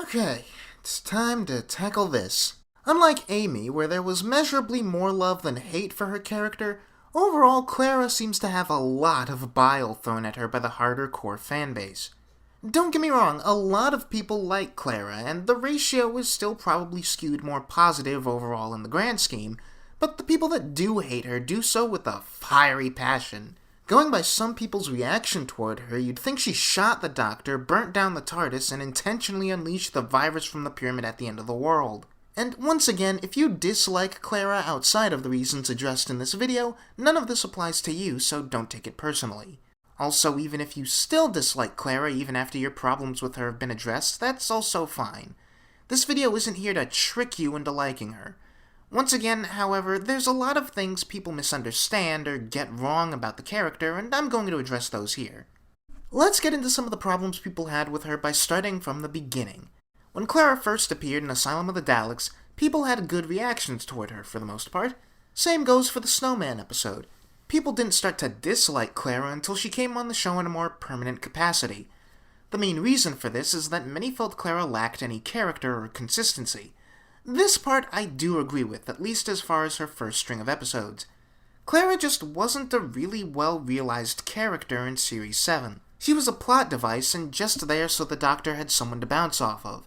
Okay, it's time to tackle this. Unlike Amy, where there was measurably more love than hate for her character, overall Clara seems to have a lot of bile thrown at her by the harder core fanbase. Don't get me wrong, a lot of people like Clara, and the ratio is still probably skewed more positive overall in the grand scheme, but the people that do hate her do so with a fiery passion. Going by some people's reaction toward her, you'd think she shot the Doctor, burnt down the TARDIS, and intentionally unleashed the virus from the pyramid at the end of the world. And once again, if you dislike Clara outside of the reasons addressed in this video, none of this applies to you, so don't take it personally. Also, even if you still dislike Clara even after your problems with her have been addressed, that's also fine. This video isn't here to trick you into liking her. Once again, however, there's a lot of things people misunderstand or get wrong about the character, and I'm going to address those here. Let's get into some of the problems people had with her by starting from the beginning. When Clara first appeared in Asylum of the Daleks, people had good reactions toward her for the most part. Same goes for the Snowman episode. People didn't start to dislike Clara until she came on the show in a more permanent capacity. The main reason for this is that many felt Clara lacked any character or consistency. This part I do agree with, at least as far as her first string of episodes. Clara just wasn't a really well-realized character in Series 7. She was a plot device and just there so the Doctor had someone to bounce off of.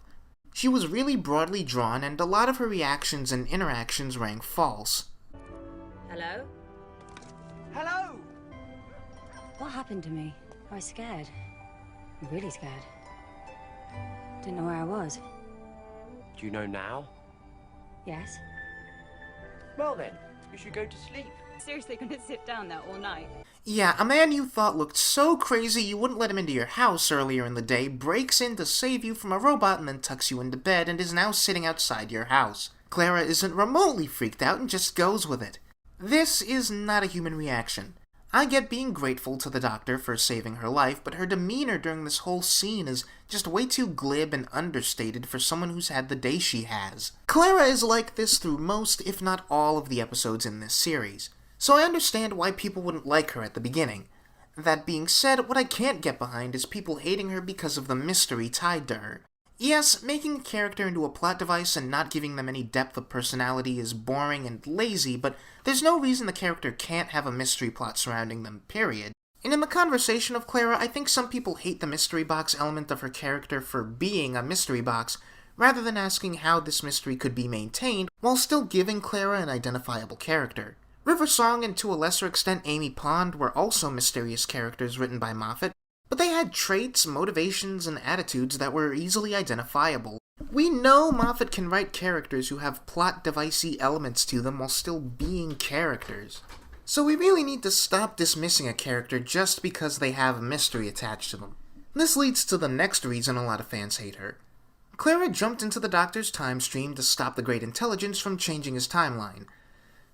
She was really broadly drawn and a lot of her reactions and interactions rang false. Hello? Hello! What happened to me? I was scared. Really scared. Didn't know where I was. Do you know now? Yes? Well then, you should go to sleep. Seriously gonna sit down there all night? Yeah, a man you thought looked so crazy you wouldn't let him into your house earlier in the day breaks in to save you from a robot and then tucks you into bed and is now sitting outside your house. Clara isn't remotely freaked out and just goes with it. This is not a human reaction. I get being grateful to the Doctor for saving her life, but her demeanor during this whole scene is just way too glib and understated for someone who's had the day she has. Clara is like this through most, if not all, of the episodes in this series, so I understand why people wouldn't like her at the beginning. That being said, what I can't get behind is people hating her because of the mystery tied to her. Yes, making a character into a plot device and not giving them any depth of personality is boring and lazy, but there's no reason the character can't have a mystery plot surrounding them, period. And in the conversation of Clara, I think some people hate the mystery box element of her character for being a mystery box, rather than asking how this mystery could be maintained while still giving Clara an identifiable character. River Song and to a lesser extent Amy Pond were also mysterious characters written by Moffat, but they had traits, motivations, and attitudes that were easily identifiable. We know Moffat can write characters who have plot devicey elements to them while still being characters. So we really need to stop dismissing a character just because they have a mystery attached to them. This leads to the next reason a lot of fans hate her. Clara jumped into the Doctor's time stream to stop the Great Intelligence from changing his timeline.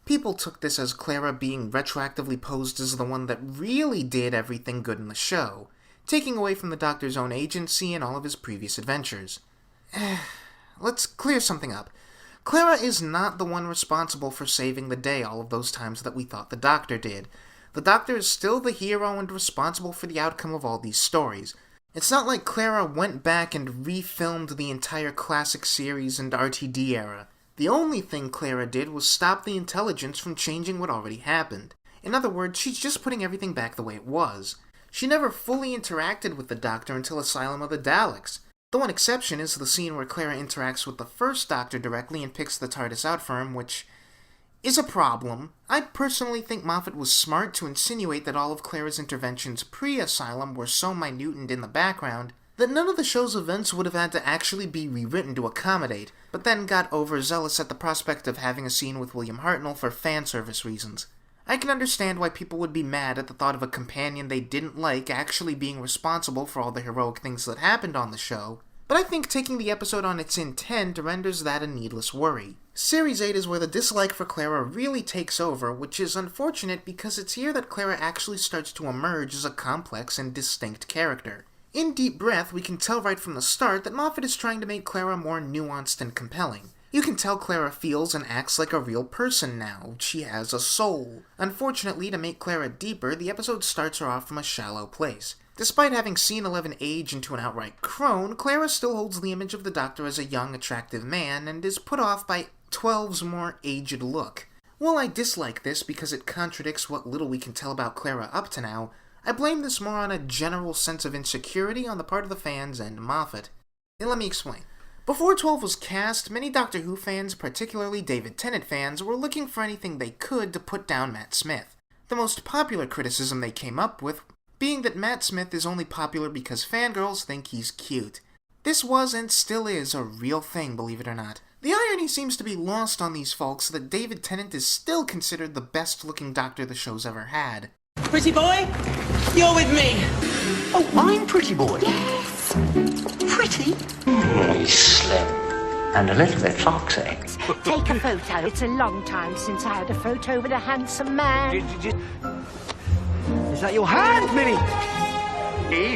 People took this as Clara being retroactively posed as the one that really did everything good in the show, taking away from the Doctor's own agency and all of his previous adventures. Let's clear something up. Clara is not the one responsible for saving the day all of those times that we thought the Doctor did. The Doctor is still the hero and responsible for the outcome of all these stories. It's not like Clara went back and refilmed the entire classic series and RTD era. The only thing Clara did was stop the Intelligence from changing what already happened. In other words, she's just putting everything back the way it was. She never fully interacted with the Doctor until Asylum of the Daleks. The one exception is the scene where Clara interacts with the first Doctor directly and picks the TARDIS out for him, which is a problem. I personally think Moffat was smart to insinuate that all of Clara's interventions pre-Asylum were so minute and in the background that none of the show's events would have had to actually be rewritten to accommodate, but then got overzealous at the prospect of having a scene with William Hartnell for fan service reasons. I can understand why people would be mad at the thought of a companion they didn't like actually being responsible for all the heroic things that happened on the show, but I think taking the episode on its intent renders that a needless worry. Series 8 is where the dislike for Clara really takes over, which is unfortunate because it's here that Clara actually starts to emerge as a complex and distinct character. In Deep Breath, we can tell right from the start that Moffat is trying to make Clara more nuanced and compelling. You can tell Clara feels and acts like a real person now. She has a soul. Unfortunately, to make Clara deeper, the episode starts her off from a shallow place. Despite having seen 11 age into an outright crone, Clara still holds the image of the Doctor as a young, attractive man, and is put off by 12's more aged look. While I dislike this because it contradicts what little we can tell about Clara up to now, I blame this more on a general sense of insecurity on the part of the fans and Moffat. And let me explain. Before 12 was cast, many Doctor Who fans, particularly David Tennant fans, were looking for anything they could to put down Matt Smith. The most popular criticism they came up with being that Matt Smith is only popular because fangirls think he's cute. This was and still is a real thing, believe it or not. The irony seems to be lost on these folks that David Tennant is still considered the best-looking Doctor the show's ever had. Pretty boy, you're with me. Oh, I'm pretty boy. Yes. Pretty? He's slim and a little bit foxy. Take a photo. It's a long time since I had a photo with a handsome man. Is that your hand, Minnie?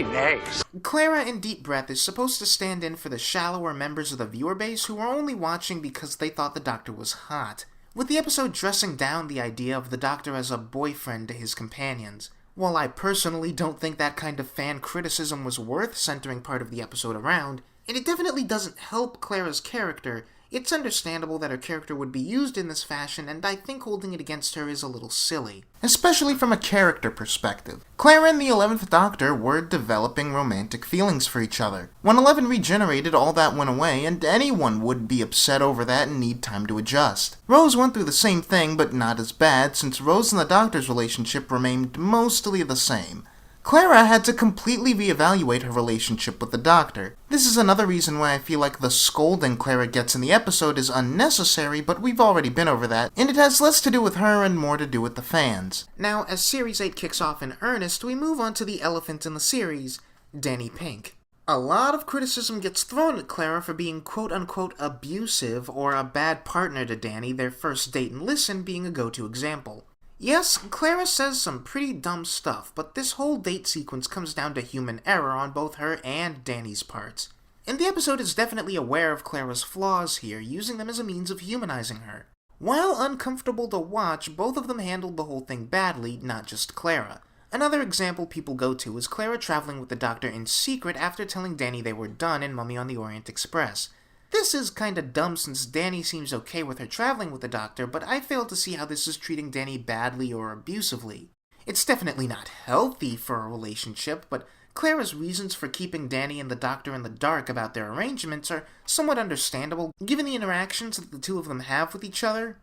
Nice. Clara in Deep Breath is supposed to stand in for the shallower members of the viewer base who were only watching because they thought the Doctor was hot, with the episode dressing down the idea of the Doctor as a boyfriend to his companions. While I personally don't think that kind of fan criticism was worth centering part of the episode around, and it definitely doesn't help Clara's character, it's understandable that her character would be used in this fashion, and I think holding it against her is a little silly. Especially from a character perspective. Clara and the 11th Doctor were developing romantic feelings for each other. When 11 regenerated, all that went away, and anyone would be upset over that and need time to adjust. Rose went through the same thing, but not as bad, since Rose and the Doctor's relationship remained mostly the same. Clara had to completely reevaluate her relationship with the Doctor. This is another reason why I feel like the scolding Clara gets in the episode is unnecessary, but we've already been over that, and it has less to do with her and more to do with the fans. Now, as Series 8 kicks off in earnest, we move on to the elephant in the series, Danny Pink. A lot of criticism gets thrown at Clara for being quote-unquote abusive or a bad partner to Danny, their first date and listen being a go-to example. Yes, Clara says some pretty dumb stuff, but this whole date sequence comes down to human error on both her and Danny's parts. And the episode is definitely aware of Clara's flaws here, using them as a means of humanizing her. While uncomfortable to watch, both of them handled the whole thing badly, not just Clara. Another example people go to is Clara traveling with the Doctor in secret after telling Danny they were done in Mummy on the Orient Express. This is kinda dumb since Danny seems okay with her traveling with the Doctor, but I fail to see how this is treating Danny badly or abusively. It's definitely not healthy for a relationship, but Clara's reasons for keeping Danny and the Doctor in the dark about their arrangements are somewhat understandable, given the interactions that the two of them have with each other.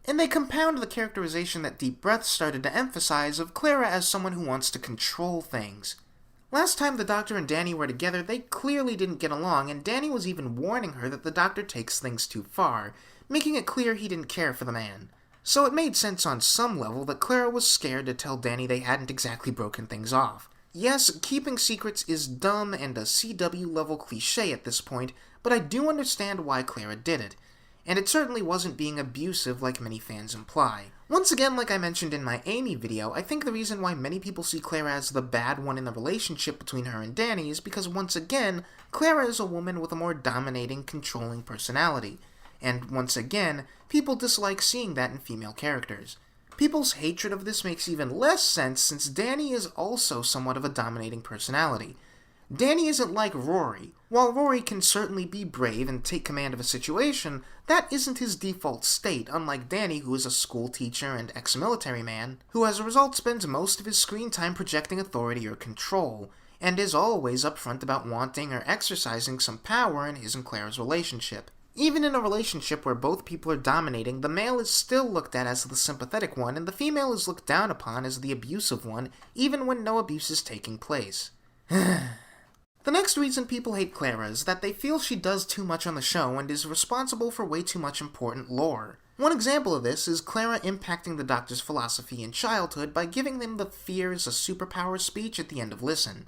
And they compound the characterization that Deep Breath started to emphasize of Clara as someone who wants to control things. Last time the Doctor and Danny were together, they clearly didn't get along, and Danny was even warning her that the Doctor takes things too far, making it clear he didn't care for the man. So it made sense on some level that Clara was scared to tell Danny they hadn't exactly broken things off. Yes, keeping secrets is dumb and a CW-level cliché at this point, but I do understand why Clara did it. And it certainly wasn't being abusive like many fans imply. Once again, like I mentioned in my Amy video, I think the reason why many people see Clara as the bad one in the relationship between her and Danny is because, once again, Clara is a woman with a more dominating, controlling personality. And once again, people dislike seeing that in female characters. People's hatred of this makes even less sense since Danny is also somewhat of a dominating personality. Danny isn't like Rory. While Rory can certainly be brave and take command of a situation, that isn't his default state, unlike Danny, who is a school teacher and ex-military man, who as a result spends most of his screen time projecting authority or control, and is always upfront about wanting or exercising some power in his and Clara's relationship. Even in a relationship where both people are dominating, the male is still looked at as the sympathetic one, and the female is looked down upon as the abusive one, even when no abuse is taking place. The next reason people hate Clara is that they feel she does too much on the show and is responsible for way too much important lore. One example of this is Clara impacting the Doctor's philosophy in childhood by giving them the fear is a superpower speech at the end of Listen.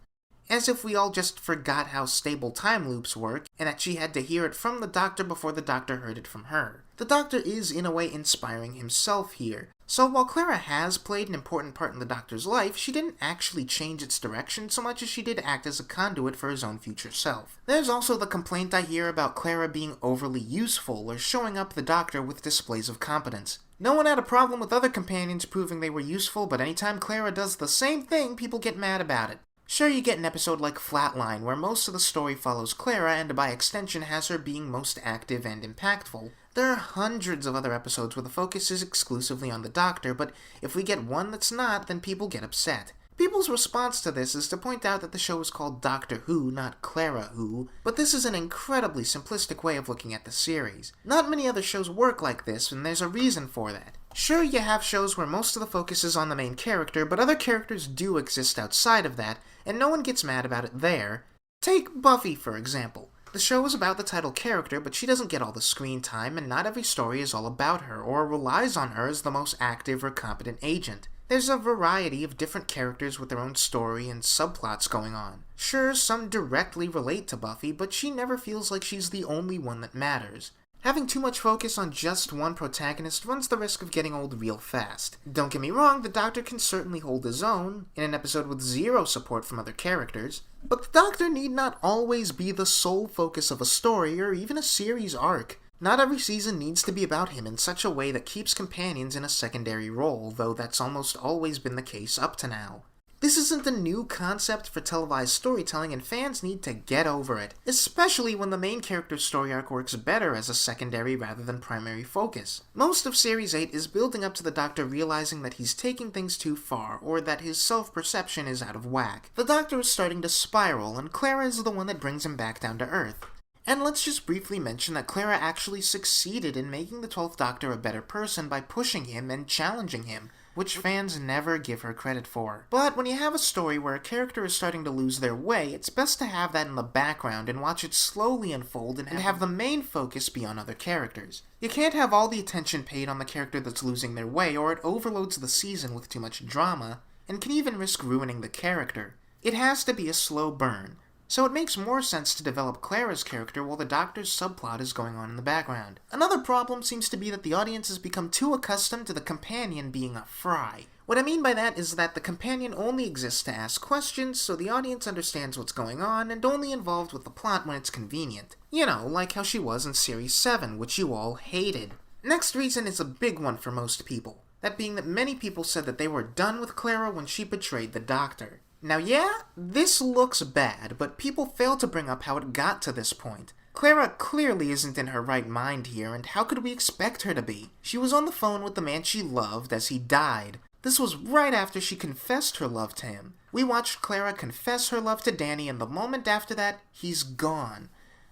As if we all just forgot how stable time loops work, and that she had to hear it from the Doctor before the Doctor heard it from her. The Doctor is, in a way, inspiring himself here. So while Clara has played an important part in the Doctor's life, she didn't actually change its direction so much as she did act as a conduit for his own future self. There's also the complaint I hear about Clara being overly useful or showing up the Doctor with displays of competence. No one had a problem with other companions proving they were useful, but anytime Clara does the same thing, people get mad about it. Sure, you get an episode like Flatline, where most of the story follows Clara and by extension has her being most active and impactful. There are hundreds of other episodes where the focus is exclusively on the Doctor, but if we get one that's not, then people get upset. People's response to this is to point out that the show is called Doctor Who, not Clara Who, but this is an incredibly simplistic way of looking at the series. Not many other shows work like this, and there's a reason for that. Sure, you have shows where most of the focus is on the main character, but other characters do exist outside of that, and no one gets mad about it there. Take Buffy, for example. The show is about the title character, but she doesn't get all the screen time, and not every story is all about her, or relies on her as the most active or competent agent. There's a variety of different characters with their own story and subplots going on. Sure, some directly relate to Buffy, but she never feels like she's the only one that matters. Having too much focus on just one protagonist runs the risk of getting old real fast. Don't get me wrong, the Doctor can certainly hold his own, in an episode with zero support from other characters, but the Doctor need not always be the sole focus of a story or even a series arc. Not every season needs to be about him in such a way that keeps companions in a secondary role, though that's almost always been the case up to now. This isn't a new concept for televised storytelling, and fans need to get over it, especially when the main character's story arc works better as a secondary rather than primary focus. Most of Series 8 is building up to the Doctor realizing that he's taking things too far, or that his self-perception is out of whack. The Doctor is starting to spiral, and Clara is the one that brings him back down to Earth. And let's just briefly mention that Clara actually succeeded in making the 12th Doctor a better person by pushing him and challenging him, which fans never give her credit for. But when you have a story where a character is starting to lose their way, it's best to have that in the background and watch it slowly unfold and have the main focus be on other characters. You can't have all the attention paid on the character that's losing their way, or it overloads the season with too much drama, and can even risk ruining the character. It has to be a slow burn. So it makes more sense to develop Clara's character while the Doctor's subplot is going on in the background. Another problem seems to be that the audience has become too accustomed to the companion being a fry. What I mean by that is that the companion only exists to ask questions, so the audience understands what's going on and only involved with the plot when it's convenient. You know, like how she was in Series 7, which you all hated. Next reason is a big one for most people. That being that many people said that they were done with Clara when she betrayed the Doctor. Now yeah, this looks bad, but people fail to bring up how it got to this point. Clara clearly isn't in her right mind here, and how could we expect her to be? She was on the phone with the man she loved as he died. This was right after she confessed her love to him. We watched Clara confess her love to Danny, and the moment after that, he's gone.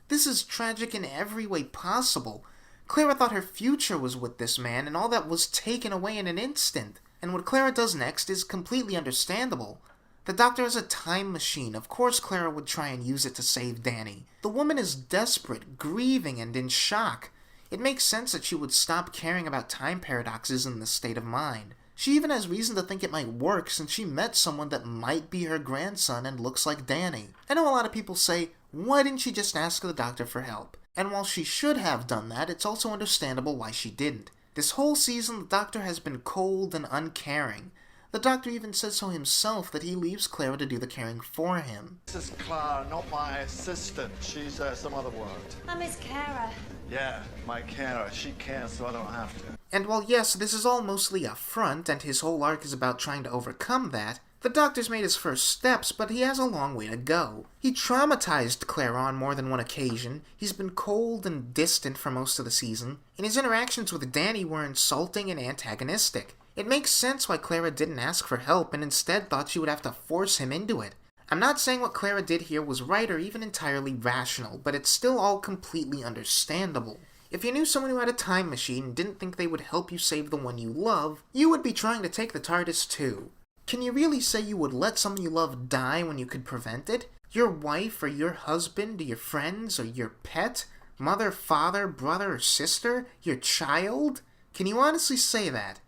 This is tragic in every way possible. Clara thought her future was with this man, and all that was taken away in an instant. And what Clara does next is completely understandable. The Doctor is a time machine. Of course Clara would try and use it to save Danny. The woman is desperate, grieving, and in shock. It makes sense that she would stop caring about time paradoxes in this state of mind. She even has reason to think it might work since she met someone that might be her grandson and looks like Danny. I know a lot of people say, why didn't she just ask the Doctor for help? And while she should have done that, it's also understandable why she didn't. This whole season, the Doctor has been cold and uncaring. The Doctor even says so himself that he leaves Clara to do the caring for him. This is Clara, not my assistant. She's some other word. I'm Miss Clara. Yeah, my carer. She cares, so I don't have to. And while yes, this is all mostly a front, and his whole arc is about trying to overcome that, the Doctor's made his first steps, but he has a long way to go. He traumatized Clara on more than one occasion, he's been cold and distant for most of the season, and his interactions with Danny were insulting and antagonistic. It makes sense why Clara didn't ask for help and instead thought she would have to force him into it. I'm not saying what Clara did here was right or even entirely rational, but it's still all completely understandable. If you knew someone who had a time machine and didn't think they would help you save the one you love, you would be trying to take the TARDIS too. Can you really say you would let someone you love die when you could prevent it? Your wife or your husband or your friends or your pet? Mother, father, brother or sister? Your child? Can you honestly say that?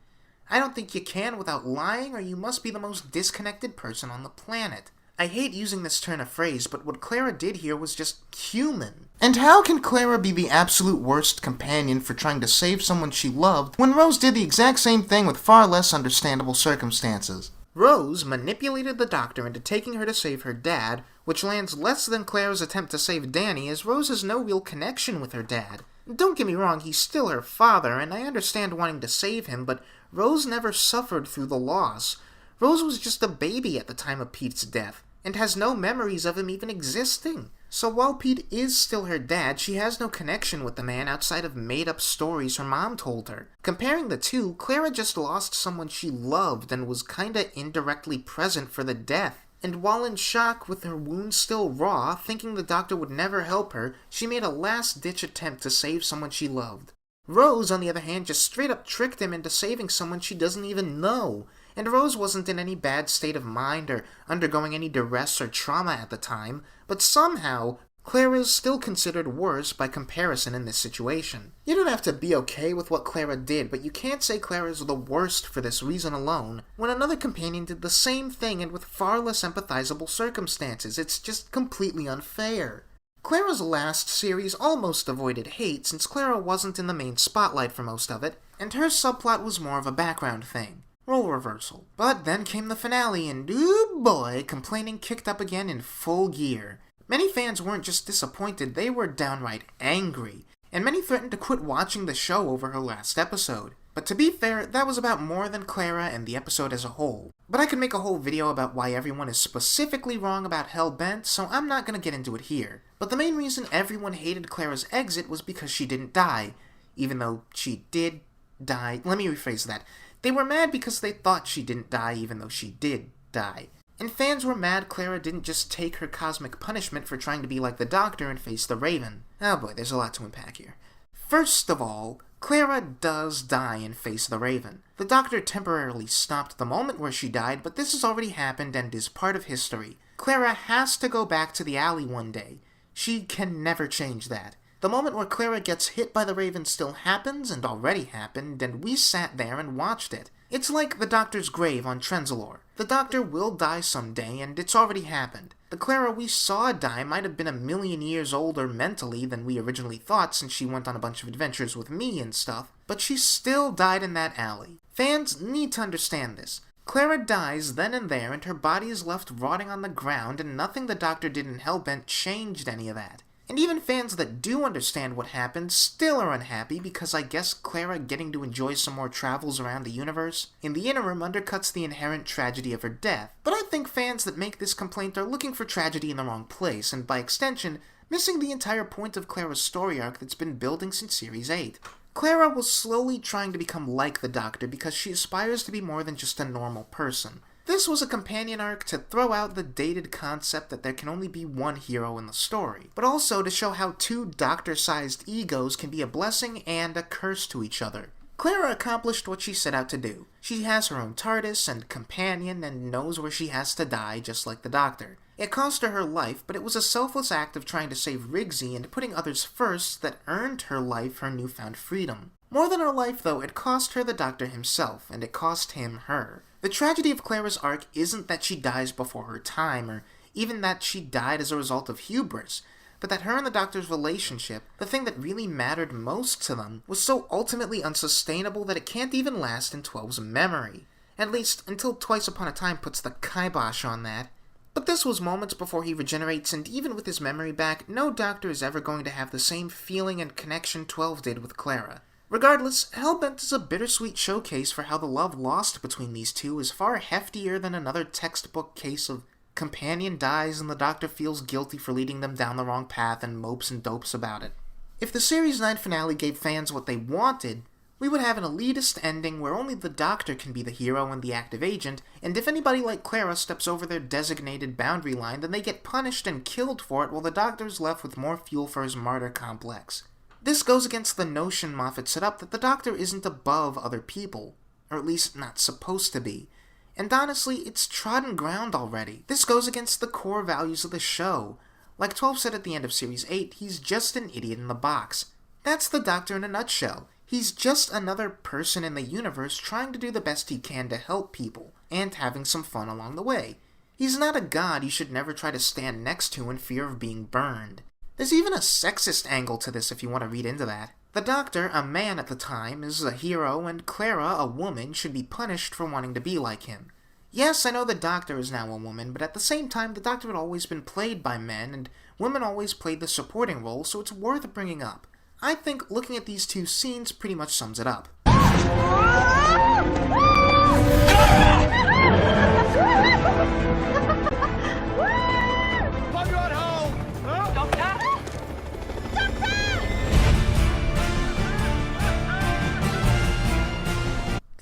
I don't think you can without lying, or you must be the most disconnected person on the planet. I hate using this turn of phrase, but what Clara did here was just human. And how can Clara be the absolute worst companion for trying to save someone she loved when Rose did the exact same thing with far less understandable circumstances? Rose manipulated the Doctor into taking her to save her dad, which lands less than Clara's attempt to save Danny, as Rose has no real connection with her dad. Don't get me wrong, he's still her father, and I understand wanting to save him, but Rose never suffered through the loss. Rose was just a baby at the time of Pete's death. and has no memories of him even existing. So while Pete is still her dad, she has no connection with the man outside of made-up stories her mom told her. Comparing the two, Clara just lost someone she loved and was kinda indirectly present for the death. And while in shock with her wounds still raw, thinking the doctor would never help her, she made a last-ditch attempt to save someone she loved. Rose, on the other hand, just straight up tricked him into saving someone she doesn't even know. And Rose wasn't in any bad state of mind or undergoing any duress or trauma at the time, but somehow, Clara is still considered worse by comparison in this situation. You don't have to be okay with what Clara did, but you can't say Clara is the worst for this reason alone, when another companion did the same thing and with far less empathizable circumstances. It's just completely unfair. Clara's last series almost avoided hate since Clara wasn't in the main spotlight for most of it, and her subplot was more of a background thing. Role reversal. But then came the finale and, ooh boy, complaining kicked up again in full gear. Many fans weren't just disappointed, they were downright angry, and many threatened to quit watching the show over her last episode. But to be fair, that was about more than Clara and the episode as a whole. But I could make a whole video about why everyone is specifically wrong about Hellbent, so I'm not gonna get into it here. But the main reason everyone hated Clara's exit was because she didn't die. Even though she did die. Let me rephrase that. They were mad because they thought she didn't die even though she did die. And fans were mad Clara didn't just take her cosmic punishment for trying to be like the Doctor and face the Raven. Oh boy, there's a lot to unpack here. First of all, Clara does die in Face the Raven. The Doctor temporarily stopped the moment where she died, but this has already happened and is part of history. Clara has to go back to the alley one day. She can never change that. The moment where Clara gets hit by the Raven still happens and already happened, and we sat there and watched it. It's like the Doctor's grave on Trenzalore. The Doctor will die someday, and it's already happened. The Clara we saw die might have been 1,000,000 years older mentally than we originally thought since she went on a bunch of adventures with me and stuff, but she still died in that alley. Fans need to understand this. Clara dies then and there, and her body is left rotting on the ground, and nothing the Doctor did in Hellbent changed any of that. And even fans that do understand what happened still are unhappy because I guess Clara getting to enjoy some more travels around the universe in the interim undercuts the inherent tragedy of her death. But I think fans that make this complaint are looking for tragedy in the wrong place, and by extension, missing the entire point of Clara's story arc that's been building since Series 8. Clara was slowly trying to become like the Doctor because she aspires to be more than just a normal person. This was a companion arc to throw out the dated concept that there can only be one hero in the story, but also to show how two Doctor-sized egos can be a blessing and a curse to each other. Clara accomplished what she set out to do. She has her own TARDIS and companion and knows where she has to die, just like the Doctor. It cost her her life, but it was a selfless act of trying to save Rigsy and putting others first that earned her life her newfound freedom. More than her life, though, it cost her the Doctor himself, and it cost him her. The tragedy of Clara's arc isn't that she dies before her time, or even that she died as a result of hubris, but that her and the Doctor's relationship, the thing that really mattered most to them, was so ultimately unsustainable that it can't even last in 12's memory. At least, until Twice Upon a Time puts the kibosh on that. But this was moments before he regenerates, and even with his memory back, no Doctor is ever going to have the same feeling and connection 12 did with Clara. Regardless, Hellbent is a bittersweet showcase for how the love lost between these two is far heftier than another textbook case of companion dies and the Doctor feels guilty for leading them down the wrong path and mopes and dopes about it. If the Series 9 finale gave fans what they wanted, we would have an elitist ending where only the Doctor can be the hero and the active agent, and if anybody like Clara steps over their designated boundary line, then they get punished and killed for it while the Doctor's left with more fuel for his martyr complex. This goes against the notion Moffat set up that the Doctor isn't above other people, or at least not supposed to be. And honestly, it's trodden ground already. This goes against the core values of the show. Like 12 said at the end of Series 8, he's just an idiot in the box. That's the Doctor in a nutshell. He's just another person in the universe trying to do the best he can to help people, and having some fun along the way. He's not a god you should never try to stand next to in fear of being burned. There's even a sexist angle to this if you want to read into that. The Doctor, a man at the time, is a hero, and Clara, a woman, should be punished for wanting to be like him. Yes, I know the Doctor is now a woman, but at the same time, the Doctor had always been played by men, and women always played the supporting role, so it's worth bringing up. I think looking at these two scenes pretty much sums it up.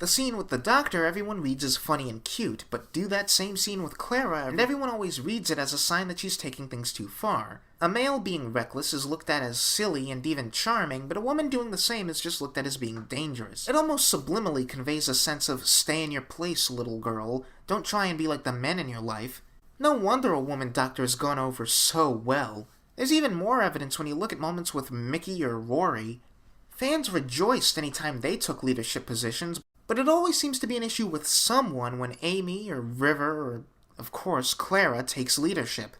The scene with the doctor everyone reads as funny and cute, but do that same scene with Clara and everyone always reads it as a sign that she's taking things too far. A male being reckless is looked at as silly and even charming, but a woman doing the same is just looked at as being dangerous. It almost subliminally conveys a sense of stay in your place, little girl, don't try and be like the men in your life. No wonder a woman doctor has gone over so well. There's even more evidence when you look at moments with Mickey or Rory. Fans rejoiced anytime they took leadership positions, but it always seems to be an issue with someone when Amy or River or, of course, Clara takes leadership.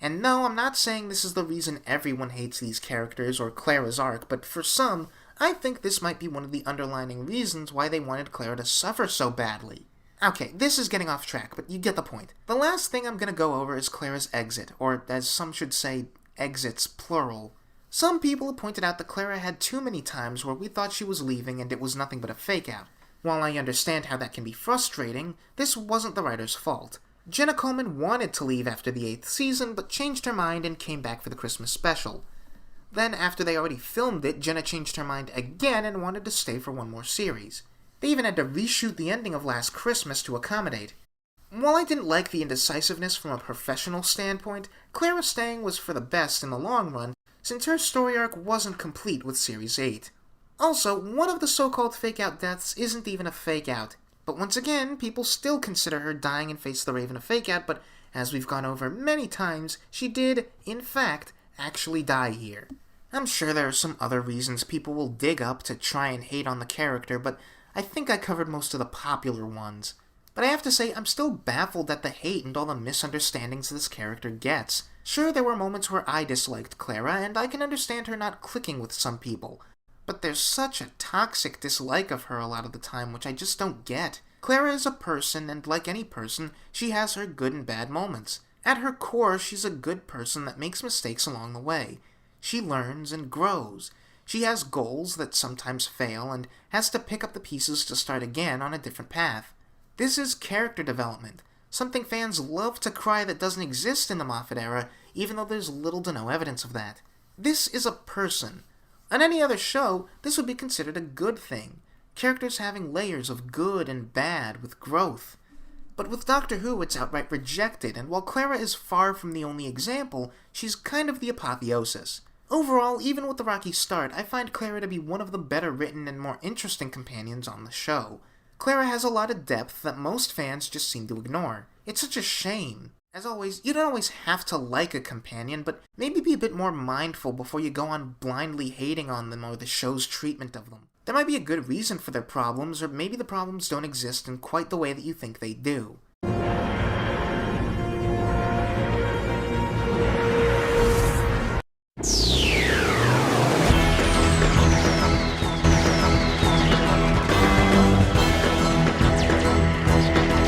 And no, I'm not saying this is the reason everyone hates these characters or Clara's arc, but for some, I think this might be one of the underlying reasons why they wanted Clara to suffer so badly. Okay, this is getting off track, but you get the point. The last thing I'm gonna go over is Clara's exit, or as some should say, exits plural. Some people have pointed out that Clara had too many times where we thought she was leaving and it was nothing but a fake-out. While I understand how that can be frustrating, this wasn't the writer's fault. Jenna Coleman wanted to leave after the 8th season, but changed her mind and came back for the Christmas special. Then, after they already filmed it, Jenna changed her mind again and wanted to stay for one more series. They even had to reshoot the ending of Last Christmas to accommodate. While I didn't like the indecisiveness from a professional standpoint, Clara staying was for the best in the long run, since her story arc wasn't complete with Series 8. Also, one of the so-called fake-out deaths isn't even a fake-out. But once again, people still consider her dying in Face the Raven a fake-out, but as we've gone over many times, she did, in fact, actually die here. I'm sure there are some other reasons people will dig up to try and hate on the character, but I think I covered most of the popular ones. But I have to say, I'm still baffled at the hate and all the misunderstandings this character gets. Sure, there were moments where I disliked Clara, and I can understand her not clicking with some people. But there's such a toxic dislike of her a lot of the time, which I just don't get. Clara is a person, and like any person, she has her good and bad moments. At her core, she's a good person that makes mistakes along the way. She learns and grows. She has goals that sometimes fail, and has to pick up the pieces to start again on a different path. This is character development, something fans love to cry that doesn't exist in the Moffat era, even though there's little to no evidence of that. This is a person. On any other show, this would be considered a good thing. Characters having layers of good and bad with growth. But with Doctor Who, it's outright rejected, and while Clara is far from the only example, she's kind of the apotheosis. Overall, even with the rocky start, I find Clara to be one of the better written and more interesting companions on the show. Clara has a lot of depth that most fans just seem to ignore. It's such a shame. As always, you don't always have to like a companion, but maybe be a bit more mindful before you go on blindly hating on them or the show's treatment of them. There might be a good reason for their problems, or maybe the problems don't exist in quite the way that you think they do.